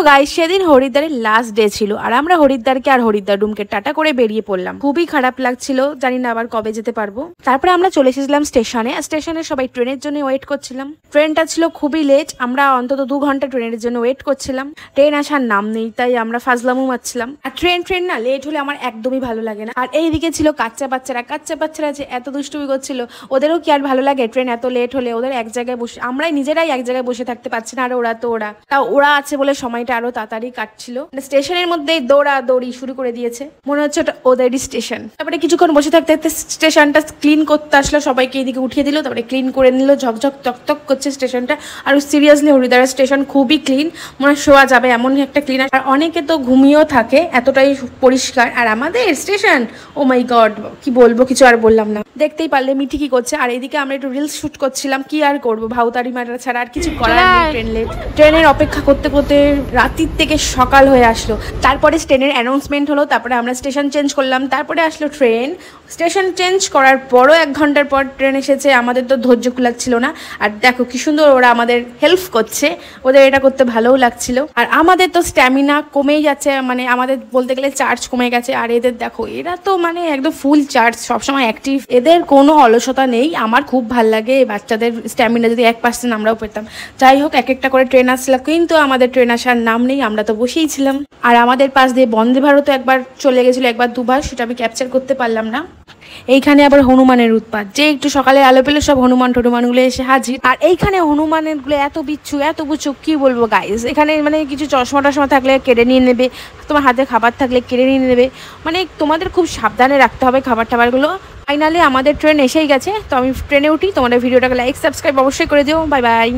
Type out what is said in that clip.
Guys, সেদিন হরিদ্বারের last day ছিল আর আমরা হরিদ্বারকে আর হরিদ্বার রুমকে টাটা করে বেরিয়ে পড়লাম। খুবই খারাপ লাগছিল, জানি না আবার কবে যেতে পারবো। তারপরে আমরা চলে এসেছিলাম স্টেশনে। স্টেশনে সবাই ট্রেনের জন্য ওয়েট করছিলাম। ট্রেনটা ছিল খুবই লেট, আমরা অন্তত 2 ঘন্টা ট্রেনের জন্য ওয়েট করছিলাম। ট্রেন আসার নাম নেই, তাই আমরা ফাজলামো মারছিলাম। আর ট্রেন না লেট হলে আমার একদমই ভালো লাগে না। আর এইদিকে ছিল কাচ্চা বাচ্চারা যে এত দুষ্টুমি করছিল, ওদেরও কি আর ভালো লাগে ট্রেন এত লেট হলে? ওদের এক জায়গায় বসে, আমরাই নিজেরাই এক জায়গায় বসে থাকতে পারছি না, আর ওরা আছে বলে সময়টা আরো তাড়াতাড়ি কাটছিল। স্টেশনের মধ্যেই দৌড়াদৌড়ি শুরু করে দিয়েছে, মনে হচ্ছে ওটা ওদেরই স্টেশন। তারপরে কিছুক্ষণ বসে থাকতে থাকতে স্টেশনটা ক্লিন করতে আসলো, সবাইকে এদিকে উঠিয়ে দিল, তারপরে ক্লিন করে নিল। ঝকঝক তকতক করছে স্টেশনটা। আর সিরিয়াসলি হরিদ্বার স্টেশন খুবই ক্লিন, মনে শোয়া যাবে এমন একটা ক্লিন। আর অনেকে তো ঘুমিয়েও থাকে, এতটাই পরিষ্কার। আর আমাদের স্টেশন, ও মাই গড, কি বলবো, কিছু আর বললাম না। দেখতেই পারলে মিঠি কি করছে। আর এদিকে আমরা একটু রিলস শুট করছিলাম, কি আর করবো, ভাউতারি মারা ছাড়া আর কিছু করার নেই। ট্রেন লেট, ট্রেনের অপেক্ষা করতে করতে রাতির থেকে সকাল হয়ে আসলো। তারপরে ট্রেনের অ্যানাউন্সমেন্ট হলো, তারপরে আমরা স্টেশন চেঞ্জ করলাম, তারপরে আসলো ট্রেন। স্টেশন চেঞ্জ করার পরও 1 ঘন্টার পর ট্রেন এসেছে। আমাদের তো ধৈর্য কুলাচ্ছিল না। আর দেখো কি সুন্দর ওরা আমাদের হেল্প করছে, ওদের এটা করতে ভালোও লাগছিল। আর আমাদের তো স্ট্যামিনা কমেই যাচ্ছে, মানে আমাদের বলতে গেলে চার্জ কমে গেছে। আর এদের দেখো, এরা তো মানে একদম ফুল চার্জ, সবসময় অ্যাক্টিভ, এদের কোনো অলসতা নেই। আমার খুব ভাল লাগে এই বাচ্চাদের স্ট্যামিনা, যদি 1% আমরাও পেতাম। যাই হোক, এক একটা করে ট্রেন আসছিল, কিন্তু আমাদের ট্রেন আসার নাম নেই, আমরা তো বসেই ছিলাম। আর আমাদের পাশ দিয়ে বন্দে ভারতও একবার চলে গেছিলো, একবার দুবার, সেটা আমি ক্যাপচার করতে পারলাম না। এইখানে আবার হনুমানের উৎপাত, যে একটু সকালে আলো পেলে সব হনুমানগুলো এসে হাজির। আর এইখানে হনুমানের গুলো এত বিচ্ছু এত বুচ্ছু, কি বলবো গাইস। এখানে মানে কিছু চশমা থাকলে কেড়ে নিয়ে নেবে, তোমার হাতে খাবার থাকলে কেড়ে নিয়ে নেবে, মানে তোমাদের খুব সাবধানে রাখতে হবে খাবারগুলো। ফাইনালি আমাদের ট্রেন এসেই গেছে, তো আমি ট্রেনে উঠি। তোমাদের ভিডিওটাকে লাইক সাবস্ক্রাইব অবশ্যই করে দিও। Bye bye.